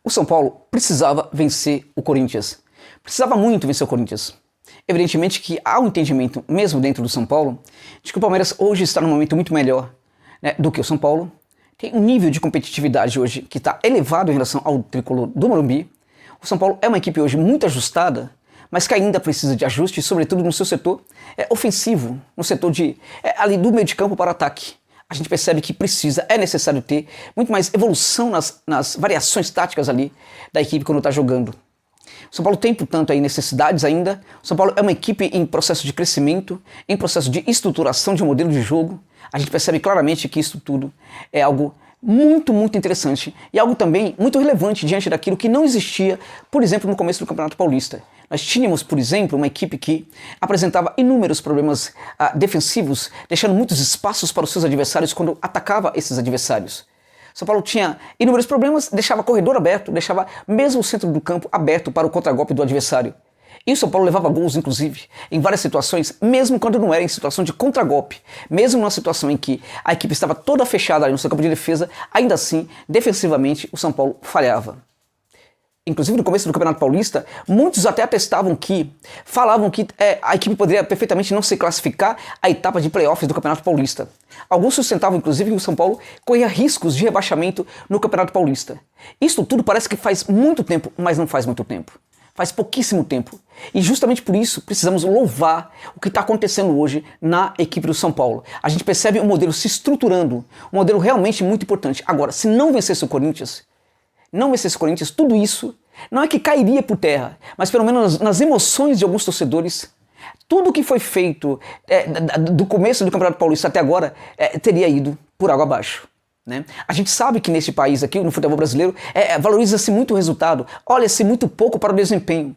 O São Paulo precisava vencer o Corinthians. Precisava muito vencer o Corinthians. Evidentemente que há um entendimento, mesmo dentro do São Paulo, de que o Palmeiras hoje está num momento muito melhor, né, do que o São Paulo. Tem um nível de competitividade hoje que está elevado em relação ao tricolor do Morumbi. O São Paulo é uma equipe hoje muito ajustada, mas que ainda precisa de ajuste, sobretudo no seu setor ofensivo, no setor ali do meio de campo para o ataque. A gente percebe que é necessário ter muito mais evolução nas variações táticas ali da equipe quando está jogando. O São Paulo tem, portanto, aí necessidades ainda. O São Paulo é uma equipe em processo de crescimento, em processo de estruturação de um modelo de jogo. A gente percebe claramente que isso tudo é algo muito, muito interessante e algo também muito relevante diante daquilo que não existia, por exemplo, no começo do Campeonato Paulista. Nós tínhamos, por exemplo, uma equipe que apresentava inúmeros problemas defensivos, deixando muitos espaços para os seus adversários quando atacava esses adversários. São Paulo tinha inúmeros problemas, deixava corredor aberto, deixava mesmo o centro do campo aberto para o contragolpe do adversário. E o São Paulo levava gols, inclusive, em várias situações, mesmo quando não era em situação de contragolpe. Mesmo numa situação em que a equipe estava toda fechada ali no seu campo de defesa, ainda assim, defensivamente, o São Paulo falhava. Inclusive no começo do Campeonato Paulista, muitos até falavam que a equipe poderia perfeitamente não se classificar à etapa de playoffs do Campeonato Paulista. Alguns sustentavam, inclusive, que o São Paulo corria riscos de rebaixamento no Campeonato Paulista. Isso tudo parece que faz muito tempo, mas não faz muito tempo. Faz pouquíssimo tempo. E justamente por isso precisamos louvar o que está acontecendo hoje na equipe do São Paulo. A gente percebe um modelo se estruturando, um modelo realmente muito importante. Agora, se não vencesse o Corinthians, tudo isso não é que cairia por terra, mas pelo menos nas emoções de alguns torcedores, tudo que foi feito do começo do Campeonato Paulista até agora teria ido por água abaixo. Né? A gente sabe que neste país aqui, no futebol brasileiro, valoriza-se muito o resultado, olha-se muito pouco para o desempenho.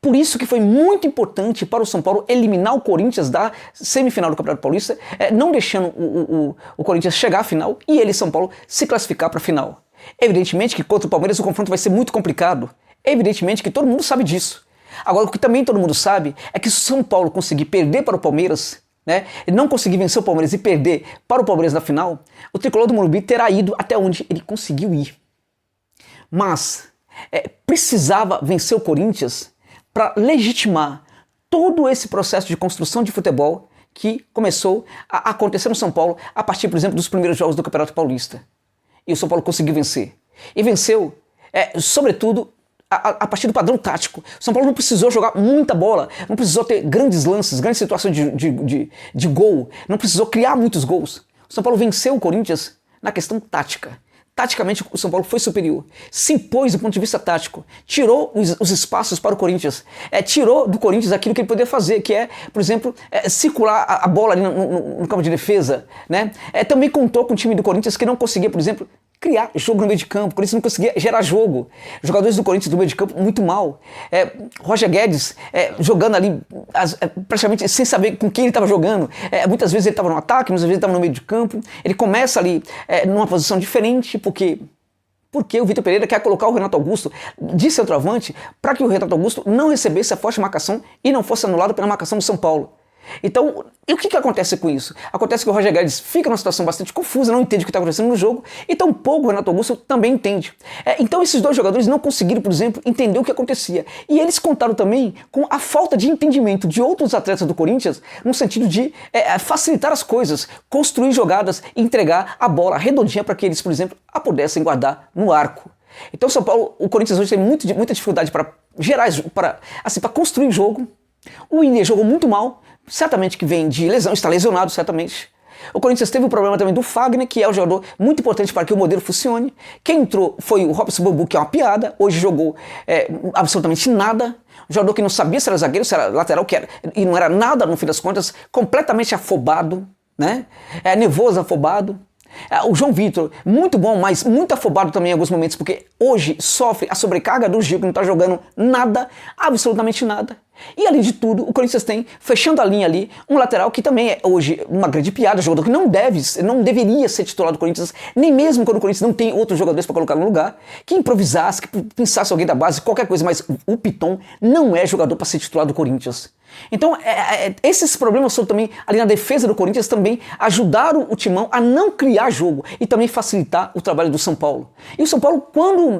Por isso que foi muito importante para o São Paulo eliminar o Corinthians da semifinal do Campeonato Paulista, não deixando o Corinthians chegar à final e ele, São Paulo, se classificar para a final. Evidentemente que contra o Palmeiras o confronto vai ser muito complicado. Evidentemente que todo mundo sabe disso. Agora, o que também todo mundo sabe é que se o São Paulo conseguir perder para o Palmeiras, né, ele não conseguir vencer o Palmeiras e perder para o Palmeiras na final, o tricolor do Morumbi terá ido até onde ele conseguiu ir. Mas precisava vencer o Corinthians para legitimar todo esse processo de construção de futebol que começou a acontecer no São Paulo a partir, por exemplo, dos primeiros jogos do Campeonato Paulista. E o São Paulo conseguiu vencer. E venceu, sobretudo, a partir do padrão tático. O São Paulo não precisou jogar muita bola, não precisou ter grandes lances, grandes situações de gol, não precisou criar muitos gols. O São Paulo venceu o Corinthians na questão tática. Taticamente, o São Paulo foi superior, se impôs do ponto de vista tático, tirou os espaços para o Corinthians, tirou do Corinthians aquilo que ele poderia fazer, que por exemplo, circular a bola ali no campo de defesa. Né? Também contou com o time do Corinthians que não conseguia, por exemplo, criar jogo no meio de campo. O Corinthians não conseguia gerar jogo. Os jogadores do Corinthians do meio de campo muito mal. Roger Guedes jogando ali praticamente sem saber com quem ele estava jogando. Muitas vezes ele estava no ataque, muitas vezes ele estava no meio de campo. Ele começa ali numa posição diferente porque o Vitor Pereira quer colocar o Renato Augusto de centroavante para que o Renato Augusto não recebesse a forte marcação e não fosse anulado pela marcação do São Paulo. Então, e o que acontece com isso? Acontece que o Roger Guedes fica numa situação bastante confusa, não entende o que está acontecendo no jogo, e tampouco o Renato Augusto também entende. Então esses dois jogadores não conseguiram, por exemplo, entender o que acontecia. E eles contaram também com a falta de entendimento de outros atletas do Corinthians, no sentido de facilitar as coisas, construir jogadas e entregar a bola redondinha para que eles, por exemplo, a pudessem guardar no arco. Então o Corinthians hoje tem muita dificuldade para construir jogo. O Willian jogou muito mal, certamente que vem de lesão, está lesionado certamente. O Corinthians teve o problema também do Fagner, que é um jogador muito importante para que o modelo funcione. Quem entrou foi o Robson Bambu, que é uma piada, hoje jogou absolutamente nada. Um jogador que não sabia se era zagueiro, se era lateral, e não era nada no fim das contas, completamente afobado, né? Nervoso, afobado. O João Vitor, muito bom, mas muito afobado também em alguns momentos, porque hoje sofre a sobrecarga do Gil, que não está jogando nada, absolutamente nada. E além de tudo, o Corinthians tem, fechando a linha ali, um lateral que também é hoje uma grande piada, jogador que não deveria ser titular do Corinthians, nem mesmo quando o Corinthians não tem outros jogadores para colocar no lugar, que improvisasse, que pensasse alguém da base, qualquer coisa, mas o Piton não é jogador para ser titular do Corinthians. Então, esses problemas todos também, ali na defesa do Corinthians, também ajudaram o Timão a não criar jogo e também facilitar o trabalho do São Paulo. E o São Paulo, quando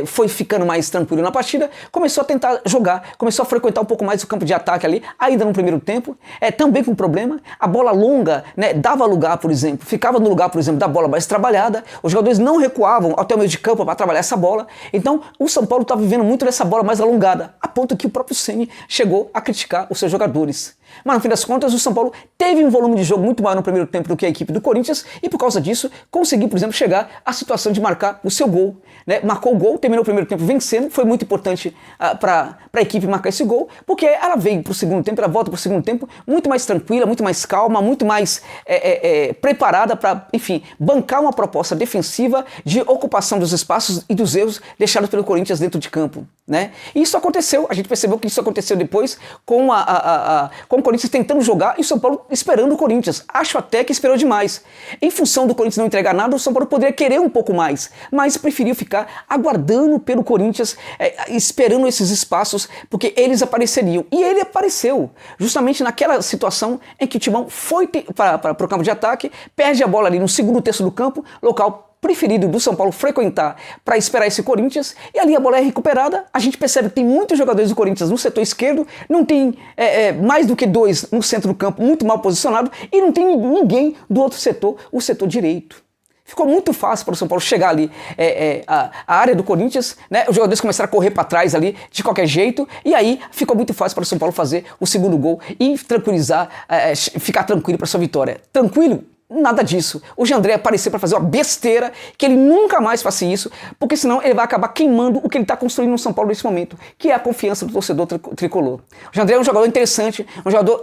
foi ficando mais tranquilo na partida, começou a tentar jogar, começou a frequentar um pouco mais o campo de ataque ali, ainda no primeiro tempo, também com problema. A bola longa, né, dava lugar, por exemplo, ficava no lugar, por exemplo, da bola mais trabalhada, os jogadores não recuavam até o meio de campo para trabalhar essa bola. Então, o São Paulo estava vivendo muito dessa bola mais alongada, a ponto que o próprio Ceni chegou a criticar os seus jogadores. Mas no fim das contas, o São Paulo teve um volume de jogo muito maior no primeiro tempo do que a equipe do Corinthians e por causa disso conseguiu, por exemplo, chegar à situação de marcar o seu gol, né? Marcou o gol, terminou o primeiro tempo vencendo, foi muito importante para a equipe marcar esse gol, porque ela veio para o segundo tempo, ela volta para o segundo tempo muito mais tranquila, muito mais calma, muito mais preparada para, enfim, bancar uma proposta defensiva de ocupação dos espaços e dos erros deixados pelo Corinthians dentro de campo, né? E isso aconteceu, a gente percebeu que isso aconteceu depois com o Corinthians tentando jogar e o São Paulo esperando o Corinthians. Acho até que esperou demais. Em função do Corinthians não entregar nada, o São Paulo poderia querer um pouco mais, mas preferiu ficar aguardando pelo Corinthians, esperando esses espaços, porque eles apareceriam. E ele apareceu, justamente naquela situação em que o Timão foi para o campo de ataque, perde a bola ali no segundo terço do campo, local preferido do São Paulo frequentar para esperar esse Corinthians, e ali a bola é recuperada, a gente percebe que tem muitos jogadores do Corinthians no setor esquerdo, não tem mais do que dois no centro do campo, muito mal posicionado, e não tem ninguém do outro setor, o setor direito. Ficou muito fácil para o São Paulo chegar ali a área do Corinthians, né? Os jogadores começaram a correr para trás ali de qualquer jeito, e aí ficou muito fácil para o São Paulo fazer o segundo gol e tranquilizar, ficar tranquilo para sua vitória. Tranquilo? Nada disso. O Jandré apareceu para fazer uma besteira, que ele nunca mais faça isso, porque senão ele vai acabar queimando o que ele está construindo no São Paulo nesse momento, que é a confiança do torcedor tricolor. O Jandré é um jogador interessante, um jogador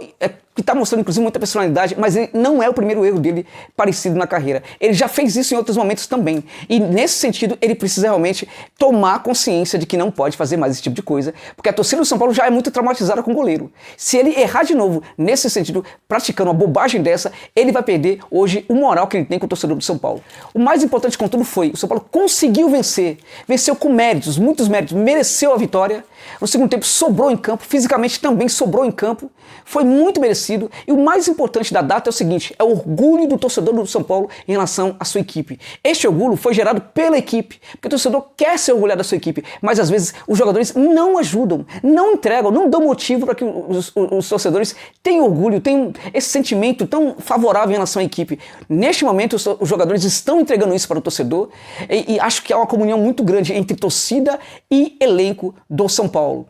que está mostrando inclusive muita personalidade, mas ele não é o primeiro erro dele parecido na carreira. Ele já fez isso em outros momentos também. E nesse sentido, ele precisa realmente tomar consciência de que não pode fazer mais esse tipo de coisa, porque a torcida do São Paulo já é muito traumatizada com o goleiro. Se ele errar de novo nesse sentido, praticando uma bobagem dessa, ele vai perder hoje o moral que ele tem com o torcedor do São Paulo. O mais importante, contudo, foi o São Paulo conseguiu vencer. Venceu com méritos, muitos méritos, mereceu a vitória. No segundo tempo sobrou em campo, fisicamente também sobrou em campo. Foi muito merecido. E o mais importante da data é o seguinte, é o orgulho do torcedor do São Paulo em relação à sua equipe. Este orgulho foi gerado pela equipe, porque o torcedor quer ser orgulhado da sua equipe, mas às vezes os jogadores não ajudam, não entregam, não dão motivo para que os torcedores tenham orgulho, tenham esse sentimento tão favorável em relação à equipe. Neste momento, os jogadores estão entregando isso para o torcedor e acho que há uma comunhão muito grande entre torcida e elenco do São Paulo.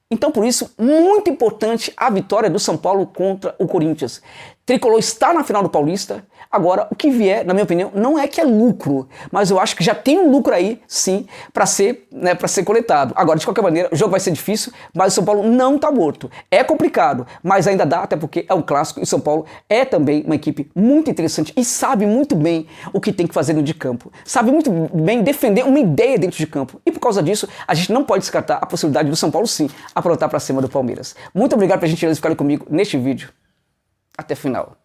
Então, por isso, muito importante a vitória do São Paulo contra o Corinthians. Tricolor está na final do Paulista. Agora, o que vier, na minha opinião, não é que é lucro, mas eu acho que já tem um lucro aí, sim, para ser coletado. Agora, de qualquer maneira, o jogo vai ser difícil, mas o São Paulo não está morto. É complicado, mas ainda dá, até porque é um clássico e o São Paulo é também uma equipe muito interessante e sabe muito bem o que tem que fazer no de campo. Sabe muito bem defender uma ideia dentro de campo. E por causa disso, a gente não pode descartar a possibilidade do São Paulo, sim, aprontar para cima do Palmeiras. Muito obrigado pela gentileza de ficarem comigo neste vídeo. Até o final.